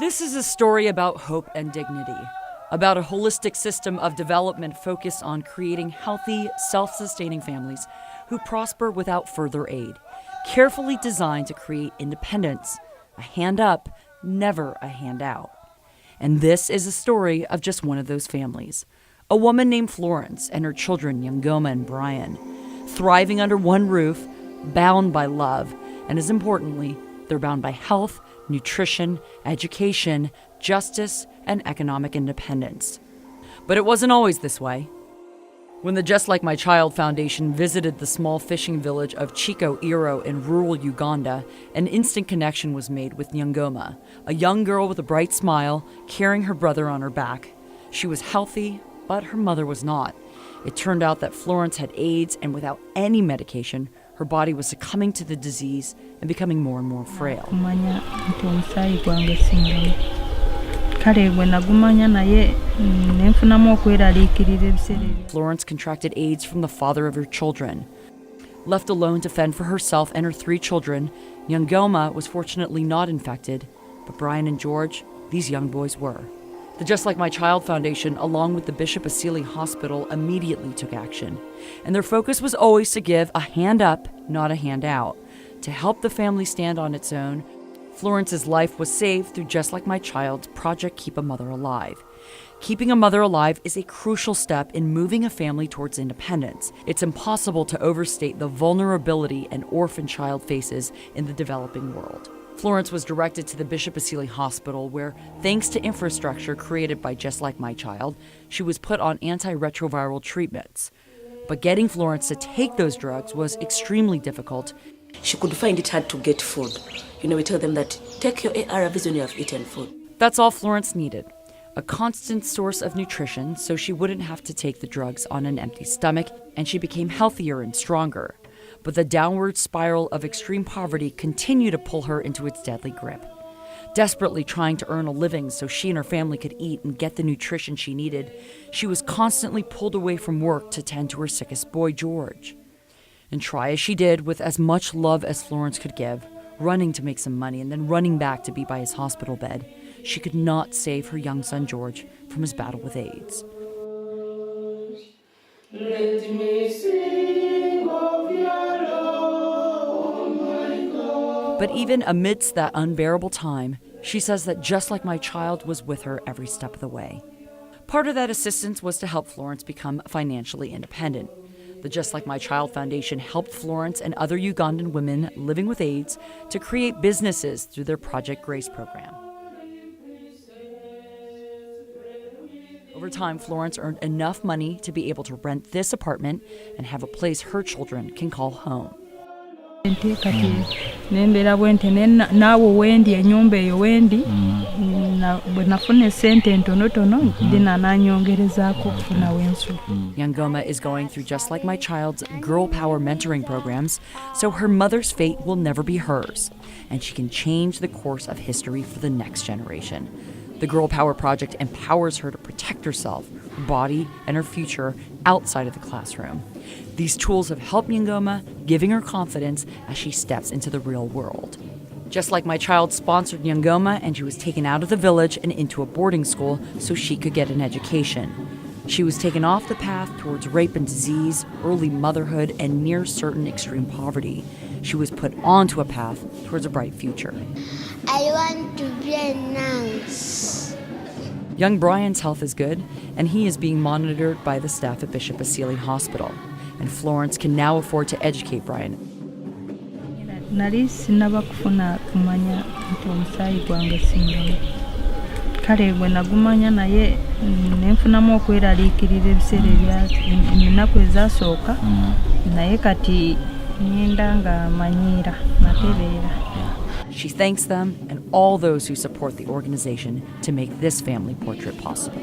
This is a story about hope and dignity, about a holistic system of development focused on creating healthy, self-sustaining families who prosper without further aid, carefully designed to create independence, a hand up, never a hand out. And this is a story of just one of those families, a woman named Florence and her children, Nyangoma and Brian, thriving under one roof, bound by love, and as importantly, they're bound by health, nutrition, education, justice, and economic independence. But it wasn't always this way. When the Just Like My Child Foundation visited the small fishing village of Chico Iro in rural Uganda, an instant connection was made with Nyangoma, a young girl with a bright smile, carrying her brother on her back. She was healthy, but her mother was not. It turned out that Florence had AIDS, and without any medication, her body was succumbing to the disease and becoming more and more frail. Florence contracted AIDS from the father of her children. Left alone to fend for herself and her 3 children, Nyangoma was fortunately not infected, but Brian and George, these young boys were. The Just Like My Child Foundation, along with the Bishop Asili Hospital, immediately took action. And their focus was always to give a hand up, not a hand out. To help the family stand on its own, Florence's life was saved through Just Like My Child's Project Keep a Mother Alive. Keeping a mother alive is a crucial step in moving a family towards independence. It's impossible to overstate the vulnerability an orphan child faces in the developing world. Florence was directed to the Bishop Asili Hospital where, thanks to infrastructure created by Just Like My Child, she was put on antiretroviral treatments. But getting Florence to take those drugs was extremely difficult. She could find it hard to get food. We tell them that take your ARVs when you have eaten food. That's all Florence needed. A constant source of nutrition so she wouldn't have to take the drugs on an empty stomach, and she became healthier and stronger. But the downward spiral of extreme poverty continued to pull her into its deadly grip. Desperately trying to earn a living so she and her family could eat and get the nutrition she needed, she was constantly pulled away from work to tend to her sickest boy, George. And try as she did, with as much love as Florence could give, running to make some money and then running back to be by his hospital bed, she could not save her young son, George, from his battle with AIDS. Let me sing of your love, my God. But even amidst that unbearable time, she says that Just Like My Child was with her every step of the way. Part of that assistance was to help Florence become financially independent. The Just Like My Child Foundation helped Florence and other Ugandan women living with AIDS to create businesses through their Project Grace program. Over time, Florence earned enough money to be able to rent this apartment and have a place her children can call home. Nyangoma is going through Just Like My Child's Girl Power mentoring programs, so her mother's fate will never be hers, and she can change the course of history for the next generation. The Girl Power Project empowers her to protect herself, her body, and her future outside of the classroom. These tools have helped Nyangoma, giving her confidence as she steps into the real world. Just Like My Child sponsored Nyangoma, and she was taken out of the village and into a boarding school so she could get an education. She was taken off the path towards rape and disease, early motherhood, and near certain extreme poverty. She was put onto a path towards a bright future. I want to be a nurse. Young Brian's health is good, and he is being monitored by the staff at Bishop Asili Hospital. And Florence can now afford to educate Brian. She thanks them and all those who support the organization to make this family portrait possible.